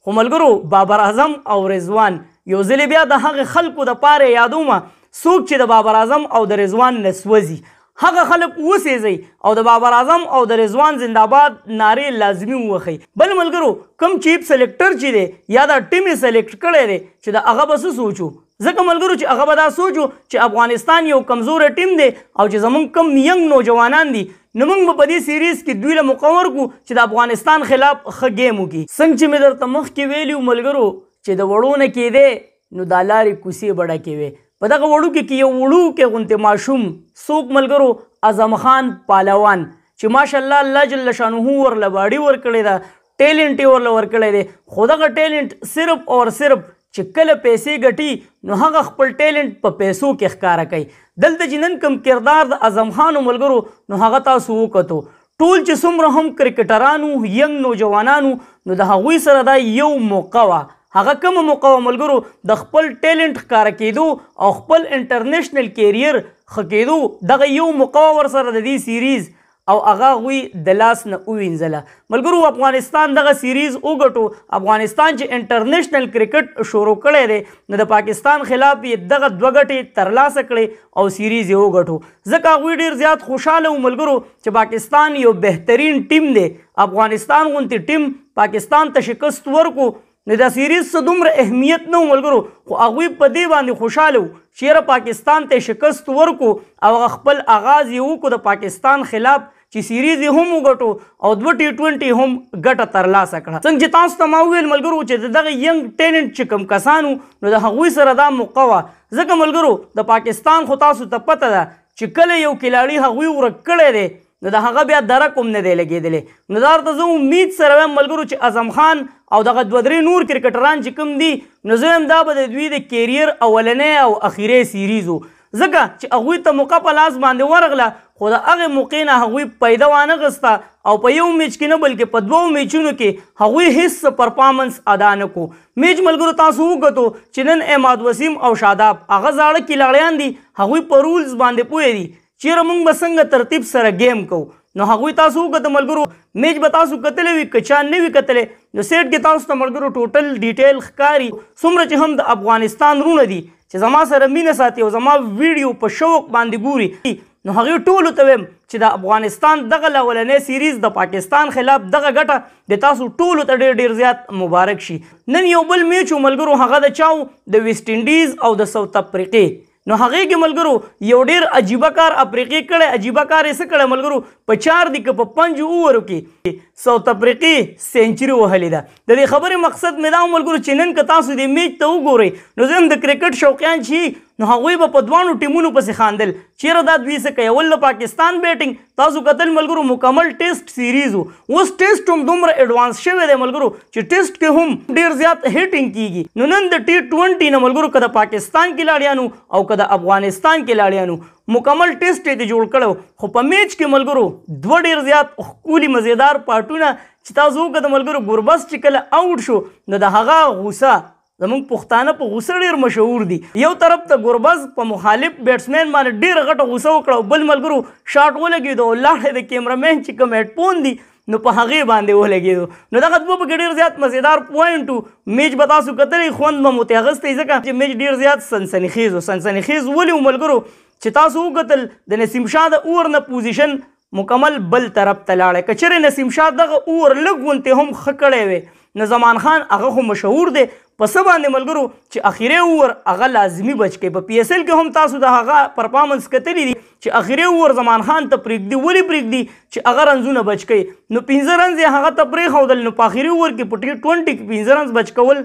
خو ملګرو بابر اعظم او رضوان یو ځل بیا د هغه خلکو د پاره یادومه څوک چې د بابر اعظم او د رضوان نه سوځي هغه خلک وسېځئ او د بابر اعظم او د رضوان زنده‌باد نارې لازمي ووهئ. بل ملګرو کوم چیف سلیکټر چې دی یا دا ټیم یې سلیکټ کړی دی چې د هغه به څه سوچو ځکه ملګرو چې هغه به دا سوچو چې افغانستان یو کمزوره ټیم دی او چې زموږ کم ینګ نوجوانان دي نو موږ به په دې سیریز کې دوی له مقور کړو چې د افغانستان خلاف ښه گیم وکړي. څنګه چې مې درته مخکې ویلي وو ملګرو چې د وړو نه کېدی نو دا لارې کوڅې بډکې وې. په دغه وړوکې کې یو وړوکی غوندې ماشوم څوک ملګرو اعظم خان پهلوان چې ماشاءالله الله جل شانه ورله باډي ورکړې ده ټیلنټ یې ورله ورکړی دی خو دغه ټیلنټ صرف اور صرف چې کله پیسې ګټي نو هغه خپل ټیلنټ په پیسو کې ښکاره کوي. دلته چې نن کوم کردار د اعظم خانو ملګرو نو هغه تاسو وکتو ټول چې څومره هم کرکټرانو ینګ نوجوانانو نو د هغوی سره دا یو موقع وه. هغه کومه موقع وه ملګرو د خپل ټیلنټ ښکاره کېدو او خپل انټرنیشنل کیریر ښه کېدو دغه یو موقع ورسره د دې سیریز او هغه هغوی د لاس نه ووینځله. ملګرو افغانستان دغه سیریز وګټو افغانستان چې انټرنیشنل کرکټ شروع کړی دی نو د پاکستان خلاف یې دغه 2 ګټې ترلاسه کړې او سیریز یې وګټو ځکه هغوی ډېر زیات خوشحاله وو ملګرو چې پاکستان یو بهترین ټیم دی. افغانستان غوندې ټیم پاکستان ته شکست ورکو نو دا سیریز څه دومره اهمیت نه و ملګرو خو هغوی په دې باندې خوشحاله وو چې یاره پاکستان ته شکست ورکو او هغه خپل آغاز یې وکړو د پاکستان خلاف چې سیریز یې هم وګټو او 2 T20 هم ګټه ترلاسه کړه. څنګه چې تاسو ته ما وویل ملګرو چې دغه ینګ ټیلنټ چې کوم کسانو نو د هغوی سره دا موقع وه ځکه ملګرو د پاکستان خو تاسو ته پته ده چې کله یو کلاړي هغوی ورک کړی دی نو د هغه بیا درک هم نه دی لګېدلی. نو دا ورته زه امید سره وایم ملګرو چې اعظم خان او دغه 2-3 نور کرکټران چې کوم دي نو زه وایم دا به د دوی د کیریر اولنی او اخیری سیریز و ځکه چې هغوی ته موقع په لاس باندې ورغله خو د هغې موقع نه هغوی پیدا وانغسته او په یو میچ کې نه بلکې په 2 میچونو کې هغوی هیڅ پرفارمنس ادا نه کو. میچ ملګرو تاسو وکتو چې نن عماد وسیم او شاداب هغه زاړه کلاړیان دي هغوی په رولز باندې پوهې دي چیرې موږ به څنګه ترتیب سره گیم کوو نو هغوی تاسو وکتو ملګرو میچ به تاسو کتلی وي که چا نه وي کتلی نو سیټ کې تاسو ته ملګرو ټوټل ډیټیل ښکاري څومره چې هم د افغانستان رونه دي چې زما سره مینه ساتي او زما ویډیو په شوق باندې ګوري نو هغې ټولو ته وایم چې د افغانستان دغه اولنی سیریز د پاکستان خلاف دغه ګټه د تاسو ټولو ته ډېر زیات مبارک شي. نن یو بل میچ و ملګرو هغه د چاو د ویسټ انډیز او د ساوت افریقې نو هغې کې ملګرو یو ډېر عجیبه کار افریقې کړی عجیبه کار یې څه کړی ملګرو په 4 دي که په 5 اوورو کې ساوت افریقې سینچري وهلې ده. د دې خبرې مقصد مې دا ملګرو چې نن که تاسو دې میچ ته وګورئ نو زه هم د کرکټ شوقیان چې نو هغوی به په 2 ټیمونو پسې خاندل چیرې دا دوی څه کوي. اول د پاکستان بیټینګ تاسو کتل ملګرو مکمل ټیسټ سیریز و اوس ټیسټ هم دومره ایډوانس شوی دی ملګرو چې ټیسټ کې هم ډېر زیات هیټینګ کیږي. نو نن د T20 نه ملګرو که د پاکستان کلاړیانو او که د افغانستان کلاړیانو مکمل ټیسټ یې د جوړ کړو خو په میچ کې ملګرو 2 ډېر زیات ښکلي مزیدار پارټونه چې تاسو وکتل ملګرو ګربز چې کله آوټ شو نو د هغه غوسه زموږ پښتانه په غوسه ډېر مشهور دي. یو طرف ته ګربز په مخالف بیټسمین باندې ډېره غټه غوسه وکړه او بل ملګرو شاټ ولګېدو او لاړې د کیمرامین چې کوم هیډفون دي نو په هغې باندې ولګېدو نو دغه 2 پکې ډېر زیات مزیدار پوینټ و. میچ به تاسو کتلی خوند به مو ترې اخیستی ځکه چې میچ ډېر زیات سنسنیخیز و. سنسنیخیز ولې و ملګرو چې تاسو وکتل د نسیم شاه د اوور نه پوزیشن مکمل بل طرف ته لاړی. که چیرې نسیم شاه دغه اوور لږ غونتې هم ښه کړی وی نو زمان خان هغه خو مشهور دی په څه باندې ملګرو چې اخیری اوور هغه لازمي بچ کوي. په PSL کې هم تاسو د هغه پرفارمنس کتلی دي چې اخیری اوور زمان خان ته پرېږدي ولې پرېږدي چې هغه رنزونه بچ کوي نو 15 رنز یې هغه ته پرېښودل نو په اخیری اوور کې په T20 کې 15 رنز بچ کول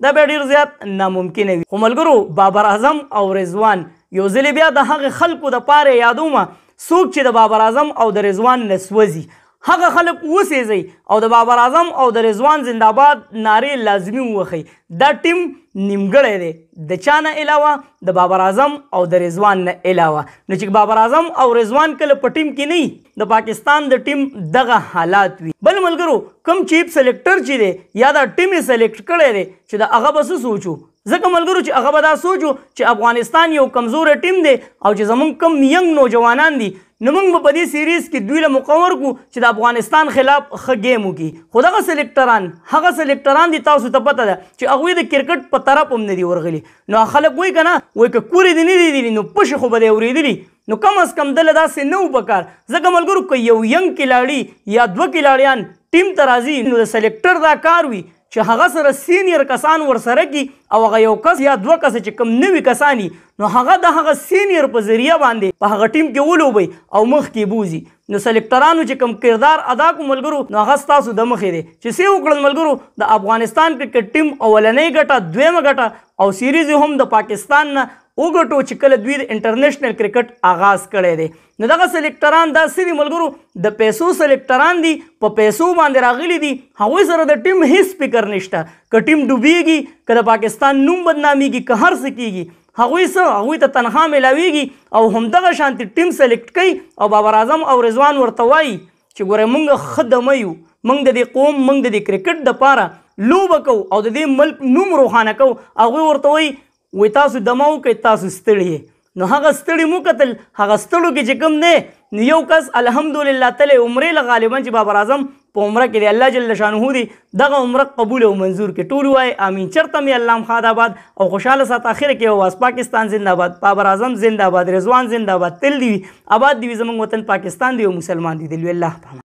دا بیا ډېر زیات ناممکنه وي. خو ملګرو بابر اعظم او رضوان یو ځل بیا د هغې خلکو دپاره یادومه څوک چې د بابر اعظم او د رضوان نه سوځي هغه خلک وسېځئ او د بابر اعظم او د رضوان زنده‌باد نارې لازمي ووهئ. دا ټیم نیمګړی دی د چا نه علاوه د بابر اعظم او د رضوان نه علاوه. نو چې بابر اعظم او رضوان کله په ټیم کې نه د پاکستان د ټیم دغه حالات وي. بل ملګرو کوم چیف سلیکټر چې دی یا دا ټیم یې سلیکټ کړی دی چې د هغه به څه سوچو ځکه ملګرو چې هغه به دا سوچو چې افغانستان یو کمزوره ټیم دی او چې زموږ کم ینګ نوجوانان دي نو موږ به په دې سیریز کې دوی له مقرر کړو چې د افغانستان خلاف ښه ګیم وکړي. خو دغه سلیکټران دي تاسو ته پته ده چې هغوی د کرکټ په طرف هم نه دي ورغلي. نو خلک وایي که نه وایي که کورې دې نه دي دي نو پشې خو به دې اورېدلي. نو کم از کم دله داسې نه و پکار. ځکه ملګرو که یو ینګ کلاړي یا 2 کلاړیان ټیم ته راځي نو د سلیکټر دا کار وي چې هغه سره سینیر کسان ورسره کی او هغه یو کس یا 2 کس چې کم نوي کسانی نو هغه د هغه سینیر په ذریعه باندې په هغه ټیم کې ولوبي او مخ کې بوزي. نو سلیکټرانو چې کم کردار ادا کو ملګرو نو هغه ستاسو د مخې دی چې څه وکړل ملګرو د افغانستان کرکټ ټیم اولنۍ ګټه دویمه ګټه او سیریز هم د پاکستان نه وګټو چې کله دوی د انټرنیشنل کرکټ آغاز کړی دی. نو دغه سلیکټران داسې دي ملګرو د پیسو سلیکټران دي په پیسو باندې راغلي دي. هغوی سره د ټیم هیڅ فکر نشته که ټیم ډوبېږي که د پاکستان نوم بدنامېږي که هر څه کېږي هغوی ته تنخوا میلاویږي او همدغه شانتې ټیم سلیکټ کوي او بابر اعظم او رضوان ورته وایي چې ګوره موږ ښه دمه یو موږ د دې قوم موږ د دې کرکټ دپاره لوبه کوو او د دې ملک نوم روښانه کوو. هغوی ورته وایي تاسو دمه وکئ تاسو ستړي نو هغه ستړي مو کتل هغه ستړو کې چې کوم دی نو یو کس الحمدلله تللی عمرې له غالبا چې بابر اعظم په عمره کې دی الله جل شانه دی دغه عمره قبول او منظور کې ټول وایي امین. چرته مې الله مخاد آباد او خوشحاله سات اخر کې اواز پاکستان زنده باد بابر اعظم زنده باد رضوان زنده باد تل دی آباد دی زموږ وطن پاکستان دی او مسلمان دی. الله